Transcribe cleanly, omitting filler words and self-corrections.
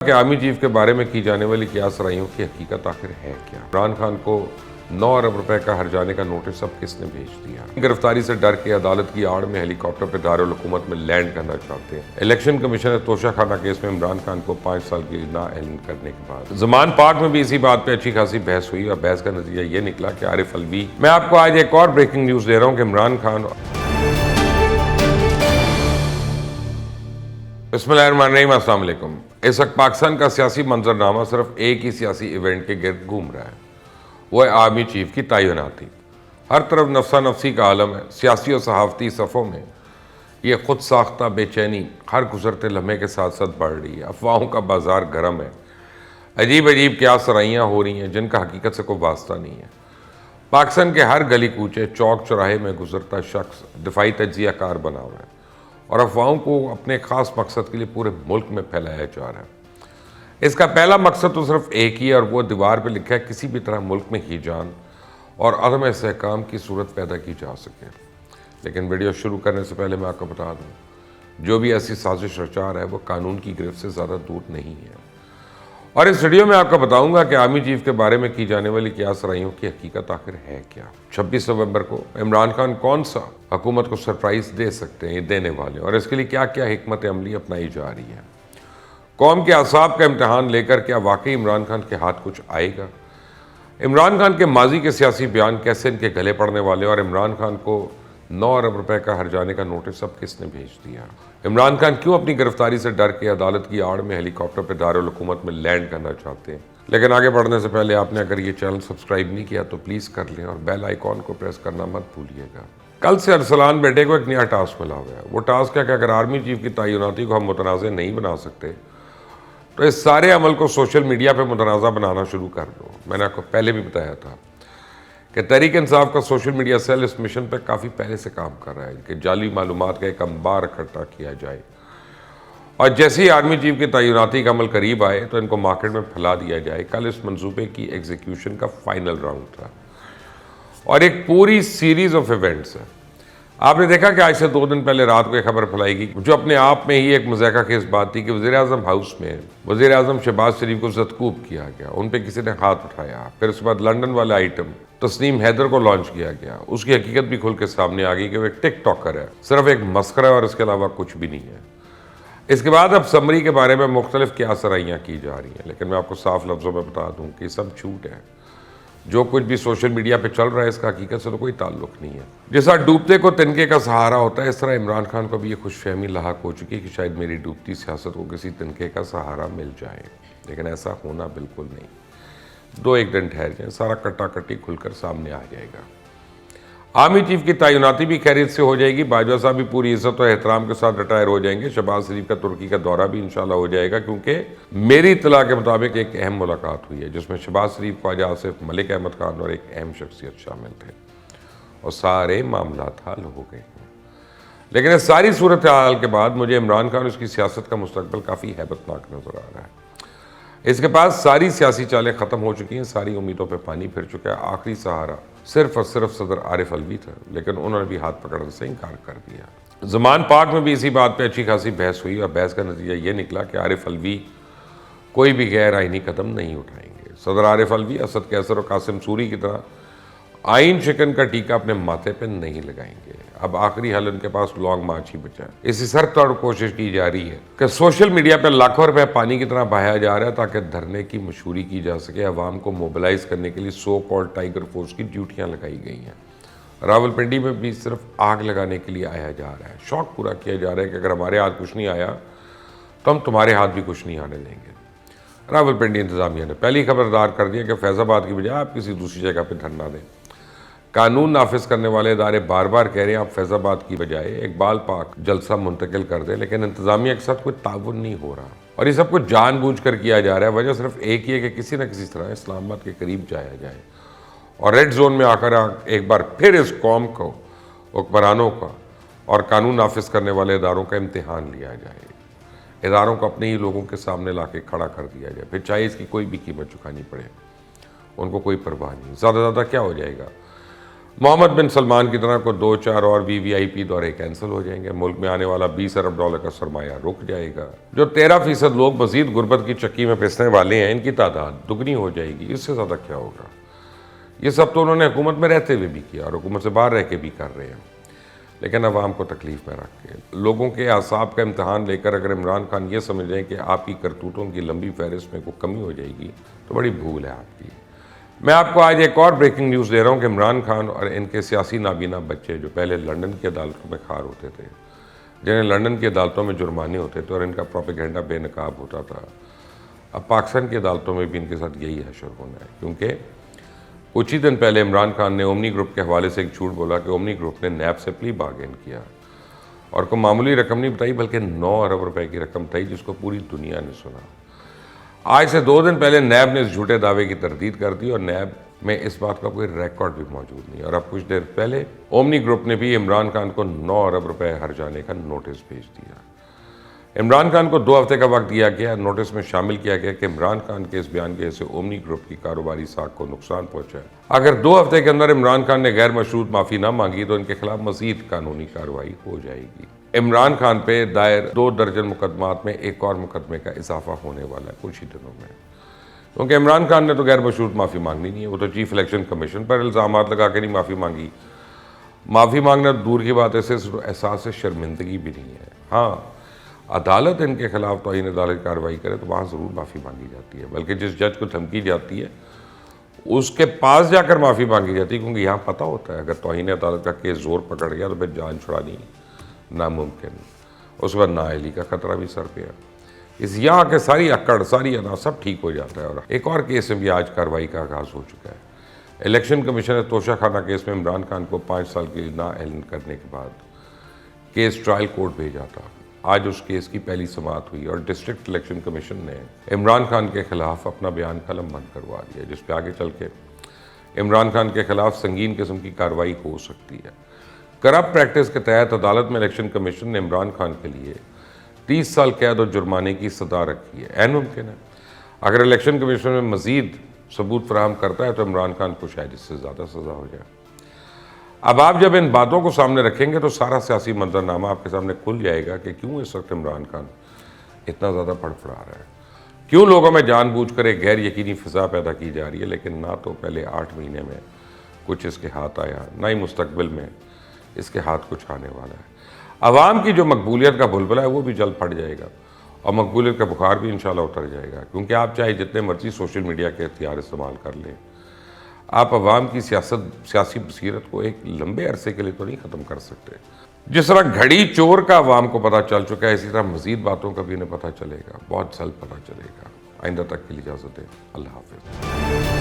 کہ army chief کے بارے میں کی جانے والی قیاسرائیوں کی حقیقت آخر ہے کیا؟ عمران خان کو 9 ارب روپے کا ہرجانے کا نوٹس اب کس نے بھیج دیا؟ گرفتاری سے ڈر کے عدالت کی آڑ میں ہیلی کاپٹر پہ دارالحکومت میں لینڈ کرنا چاہتے ہیں۔ الیکشن کمیشن نے توشہ خانہ کیس میں عمران خان کو 5 سال کی نااہل کرنے کے بعد زمان پاک میں بھی اسی بات پہ اچھی خاصی بحث ہوئی اور بحث کا نتیجہ یہ نکلا کہ عارف الوی، میں آپ کو آج ایک اور بریکنگ نیوز دے رہا ہوں کہ عمران خان بسم اللہ الرحمن الرحیم، السلام علیکم۔ اس وقت پاکستان کا سیاسی منظرنامہ صرف ایک ہی سیاسی ایونٹ کے گرد گھوم رہا ہے، وہ ہے آرمی چیف کی تعیناتی۔ ہر طرف نفسا نفسی کا عالم ہے۔ سیاسی اور صحافتی صفوں میں یہ خود ساختہ بے چینی ہر گزرتے لمحے کے ساتھ ساتھ بڑھ رہی ہے۔ افواہوں کا بازار گرم ہے، عجیب عجیب قیاسرائیاں ہو رہی ہیں جن کا حقیقت سے کوئی واسطہ نہیں ہے۔ پاکستان کے ہر گلی کوچے، چوک چوراہے میں گزرتا شخص دفاعی تجزیہ کار بنا ہوا ہے اور افواہوں کو اپنے خاص مقصد کے لیے پورے ملک میں پھیلایا جا رہا ہے۔ اس کا پہلا مقصد تو صرف ایک ہی ہے اور وہ دیوار پہ لکھا ہے کسی بھی طرح ملک میں ہیجان اور عدم استحکام کی صورت پیدا کی جا سکے۔ لیکن ویڈیو شروع کرنے سے پہلے میں آپ کو بتا دوں، جو بھی ایسی سازش رچا رہا ہے وہ قانون کی گرفت سے زیادہ دور نہیں ہے۔ اور اس ویڈیو میں آپ کو بتاؤں گا کہ آرمی چیف کے بارے میں کی جانے والی قیاسرائیوں کی حقیقت آخر ہے کیا۔ 26 نومبر کو عمران خان کون سا حکومت کو سرپرائز دے سکتے ہیں، دینے والے، اور اس کے لیے کیا کیا حکمت عملی اپنائی جا رہی ہے۔ قوم کے اعصاب کا امتحان لے کر کیا واقعی عمران خان کے ہاتھ کچھ آئے گا؟ عمران خان کے ماضی کے سیاسی بیان کیسے ان کے گلے پڑنے والے، اور عمران خان کو 9 ارب روپے کا ہرجانے کا نوٹس اب کس نے بھیج دیا؟ عمران خان کیوں اپنی گرفتاری سے ڈر کے عدالت کی آڑ میں ہیلی کاپٹر پہ دارالحکومت میں لینڈ کرنا چاہتے ہیں؟ لیکن آگے بڑھنے سے پہلے آپ نے اگر یہ چینل سبسکرائب نہیں کیا تو پلیز کر لیں اور بیل آئیکن کو پریس کرنا مت بھولیے گا۔ کل سے ارسلان بیٹے کو ایک نیا ٹاسک ملا ہوا ہے۔ وہ ٹاسک ہے کہ اگر آرمی چیف کی تعیناتی کو ہم متنازع نہیں بنا سکتے تو اس سارے عمل کو سوشل میڈیا پہ متنازع بنانا شروع کر دو۔ میں نے آپ کو پہلے بھی بتایا تھا کہ تحریک انصاف کا سوشل میڈیا سیل اس مشن پہ کافی پہلے سے کام کر رہا ہے کہ جعلی معلومات کا ایک انبار اکٹھا کیا جائے، اور جیسے ہی آرمی چیف کی تعیناتی کا عمل قریب آئے تو ان کو مارکیٹ میں پھیلا دیا جائے۔ کل اس منصوبے کی ایگزیکیوشن کا فائنل راؤنڈ تھا اور ایک پوری سیریز آف ایونٹس ہے۔ آپ نے دیکھا کہ آج سے 2 دن پہلے رات کو ایک خبر پھیلائی گئی جو اپنے آپ میں ہی ایک مضحکہ خیز بات تھی کہ وزیراعظم ہاؤس میں وزیراعظم شہباز شریف کو زدکوب کیا گیا، ان پہ کسی نے ہاتھ اٹھایا۔ پھر اس کے بعد لندن والا آئٹم تسنیم حیدر کو لانچ کیا گیا۔ اس کی حقیقت بھی کھل کے سامنے آ گئی کہ وہ ایک ٹک ٹاکر ہے، صرف ایک مسخرہ ہے اور اس کے علاوہ کچھ بھی نہیں ہے۔ اس کے بعد اب سمری کے بارے میں مختلف قیاسرائیاں کی جا رہی ہیں، لیکن میں آپ کو صاف لفظوں میں بتا دوں کہ یہ سب جھوٹ ہے۔ جو کچھ بھی سوشل میڈیا پہ چل رہا ہے اس کا حقیقت سے تو کوئی تعلق نہیں ہے۔ جیسا ڈوبتے کو تنکے کا سہارا ہوتا ہے، اس طرح عمران خان کو بھی یہ خوش فہمی لاحق ہو چکی کہ شاید میری ڈوبتی سیاست کو کسی تنکے کا سہارا مل جائے، لیکن ایسا ہونا بالکل نہیں۔ 2-1 دن ٹھہر جائیں، سارا کٹا کٹی کھل کر سامنے آ جائے گا۔ آرمی چیف کی تعیناتی بھی خیریت سے ہو جائے گی، باجوہ صاحب بھی پوری عزت اور احترام کے ساتھ ریٹائر ہو جائیں گے، شہباز شریف کا ترکی کا دورہ بھی انشاءاللہ ہو جائے گا، کیونکہ میری اطلاع کے مطابق ایک اہم ملاقات ہوئی ہے جس میں شہباز شریف، خواجہ آصف، ملک احمد خان اور ایک اہم شخصیت شامل تھے اور سارے معاملات حل ہو گئے ہیں۔ لیکن اس ساری صورتحال کے بعد مجھے عمران خان اور اس کی سیاست کا مستقبل کافی ہیبتناک نظر آ رہا ہے۔ اس کے پاس ساری سیاسی چالیں ختم ہو چکی ہیں، ساری امیدوں پہ پانی پھر چکا ہے۔ آخری سہارا صرف اور صرف صدر عارف الوی تھا، لیکن انہوں نے بھی ہاتھ پکڑنے سے انکار کر دیا۔ زمان پاک میں بھی اسی بات پہ اچھی خاصی بحث ہوئی اور بحث کا نتیجہ یہ نکلا کہ عارف الوی کوئی بھی غیر آئینی قدم نہیں اٹھائیں گے۔ صدر عارف الوی اسد کیسر اور قاسم سوری کی طرح آئین شکن کا ٹیکہ اپنے ماتھے پہ نہیں لگائیں گے۔ اب آخری حل ان کے پاس لانگ مارچ ہی بچا ہے۔ اسی سر توڑ کوشش کی جا رہی ہے کہ سوشل میڈیا پہ لاکھوں روپے پانی کی طرح بہایا جا رہا ہے تاکہ دھرنے کی مشہوری کی جا سکے۔ عوام کو موبلائز کرنے کے لیے سو کال ٹائیگر فورس کی ڈیوٹیاں لگائی گئی ہیں۔ راولپنڈی میں بھی صرف آگ لگانے کے لیے آیا جا رہا ہے، شوق پورا کیا جا رہا ہے کہ اگر ہمارے ہاتھ کچھ نہیں آیا تو ہم تمہارے ہاتھ بھی کچھ نہیں آنے دیں گے۔ راولپنڈی انتظامیہ نے پہلی خبردار کر دیا کہ فیض آباد کی بجائے آپ کسی دوسری جگہ پہ دھرنا دیں۔ قانون نافذ کرنے والے ادارے بار بار کہہ رہے ہیں آپ فیض آباد کی بجائے اقبال پارک جلسہ منتقل کر دیں، لیکن انتظامیہ کے ساتھ کوئی تعاون نہیں ہو رہا اور یہ سب کچھ جان بوجھ کر کیا جا رہا ہے۔ وجہ صرف ایک ہی ہے کہ کسی نہ کسی طرح اسلام آباد کے قریب جایا جائے اور ریڈ زون میں آ کر ایک بار پھر اس قوم کو، حکمرانوں کا اور قانون نافذ کرنے والے اداروں کا امتحان لیا جائے۔ اداروں کو اپنے ہی لوگوں کے سامنے لا کے کھڑا کر دیا جائے، پھر چاہے اس کی کوئی بھی قیمت چکانی پڑے، ان کو کوئی پرواہ نہیں۔ زیادہ کیا ہو جائے گا؟ محمد بن سلمان کی طرح کو 2-4 اور VVIP دورے کینسل ہو جائیں گے، ملک میں آنے والا $20 ارب کا سرمایہ رک جائے گا، جو 13% لوگ مزید غربت کی چکی میں پھنسنے والے ہیں ان کی تعداد دگنی ہو جائے گی۔ اس سے زیادہ کیا ہوگا؟ یہ سب تو انہوں نے حکومت میں رہتے ہوئے بھی کیا اور حکومت سے باہر رہ کے بھی کر رہے ہیں، لیکن عوام کو تکلیف میں رکھ کے، لوگوں کے اعصاب کا امتحان لے کر اگر عمران خان یہ سمجھ رہے ہیں کہ آپ کی کرتوتوں کی لمبی فہرست میں کوئی کمی ہو جائے گی تو بڑی بھول ہے آپ کی۔ میں آپ کو آج ایک اور بریکنگ نیوز دے رہا ہوں کہ عمران خان اور ان کے سیاسی نابینا بچے جو پہلے لندن کی عدالتوں میں خار ہوتے تھے، جنہیں لندن کی عدالتوں میں جرمانے ہوتے تھے اور ان کا پروپیگنڈا بے نقاب ہوتا تھا، اب پاکستان کی عدالتوں میں بھی ان کے ساتھ یہی حشر ہونا ہے، کیونکہ کچھ ہی دن پہلے عمران خان نے اومنی گروپ کے حوالے سے ایک جھوٹ بولا کہ اومنی گروپ نے نیب سے پلی بارگین کیا اور کوئی معمولی رقم نہیں بتائی بلکہ 9 ارب روپے کی رقم بتائی، جس کو پوری دنیا نے سنا۔ آج سے 2 دن پہلے نیب نے اس جھوٹے دعوے کی تردید کر دی اور نیب میں اس بات کا کوئی ریکارڈ بھی موجود نہیں، اور اب کچھ دیر پہلے اومنی گروپ نے بھی عمران خان کو 9 ارب روپے ہر جانے کا نوٹس بھیج دیا۔ عمران خان کو 2 ہفتے کا وقت دیا گیا۔ نوٹس میں شامل کیا گیا کہ عمران خان کے اس بیان کی وجہ سے اومنی گروپ کی کاروباری ساکھ کو نقصان پہنچا ہے۔ اگر 2 ہفتے کے اندر عمران خان نے غیر مشروط معافی نہ مانگی تو ان کے خلاف مزید قانونی کارروائی ہو جائے گی۔ عمران خان پہ دائر 2 درجن مقدمات میں ایک اور مقدمے کا اضافہ ہونے والا ہے کچھ ہی دنوں میں، کیونکہ عمران خان نے تو غیر مشروط معافی مانگنی نہیں ہے، وہ تو چیف الیکشن کمیشن پر الزامات لگا کے نہیں معافی مانگی۔ معافی مانگنا دور کی بات ہے، صرف احساس شرمندگی بھی نہیں ہے۔ ہاں، عدالت ان کے خلاف توہین عدالت کارروائی کرے تو وہاں ضرور معافی مانگی جاتی ہے، بلکہ جس جج کو دھمکی جاتی ہے اس کے پاس جا کر معافی مانگی جاتی ہے، کیونکہ یہاں پتہ ہوتا ہے اگر توہین عدالت کا کیس زور پکڑ گیا تو پھر جان چھڑانی ناممکن، اس وقت نااہلی کا خطرہ بھی سر پہ ہے۔ اس یہاں کے ساری اکڑ ساری ادا سب ٹھیک ہو جاتا ہے۔ اور ایک اور کیس میں بھی آج کارروائی کا آغاز ہو چکا ہے۔ الیکشن کمیشن نے توشہ خانہ کیس میں عمران خان کو 5 سال کے لیے نااہل کرنے کے بعد کیس ٹرائل کورٹ بھیجا تھا۔ آج اس کیس کی پہلی سماعت ہوئی اور ڈسٹرکٹ الیکشن کمیشن نے عمران خان کے خلاف اپنا بیان قلم بند کروا دیا، جس پہ آگے چل کے عمران خان کے خلاف سنگین قسم کی کارروائی ہو سکتی ہے۔ کرپٹ پریکٹس کے تحت عدالت میں الیکشن کمیشن نے عمران خان کے لیے 30 سال قید اور جرمانے کی سزا رکھی ہے۔ عین ممکن ہے اگر الیکشن کمیشن میں مزید ثبوت فراہم کرتا ہے تو عمران خان کو شاید اس سے زیادہ سزا ہو جائے۔ اب آپ جب ان باتوں کو سامنے رکھیں گے تو سارا سیاسی منظرنامہ آپ کے سامنے کھل جائے گا کہ کیوں اس وقت عمران خان اتنا زیادہ پھڑپھڑا رہا ہے، کیوں لوگوں میں جان بوجھ کر ایک غیر یقینی فضا پیدا کی جا رہی ہے، لیکن نہ تو پہلے 8 مہینے میں کچھ اس کے ہاتھ آیا، نہ ہی مستقبل میں اس کے ہاتھ کچھ آنے والا ہے۔ عوام کی جو مقبولیت کا بلبلہ ہے وہ بھی جلد پھٹ جائے گا اور مقبولیت کا بخار بھی انشاءاللہ اتر جائے گا، کیونکہ آپ چاہے جتنے مرضی سوشل میڈیا کے اختیار استعمال کر لیں، آپ عوام کی سیاسی بصیرت کو ایک لمبے عرصے کے لیے تو نہیں ختم کر سکتے۔ جس طرح گھڑی چور کا عوام کو پتہ چل چکا ہے، اسی طرح مزید باتوں کا بھی انہیں پتہ چلے گا، بہت جلد پتہ چلے گا۔ آئندہ تک کے لیے اجازت دیں، اللہ حافظ۔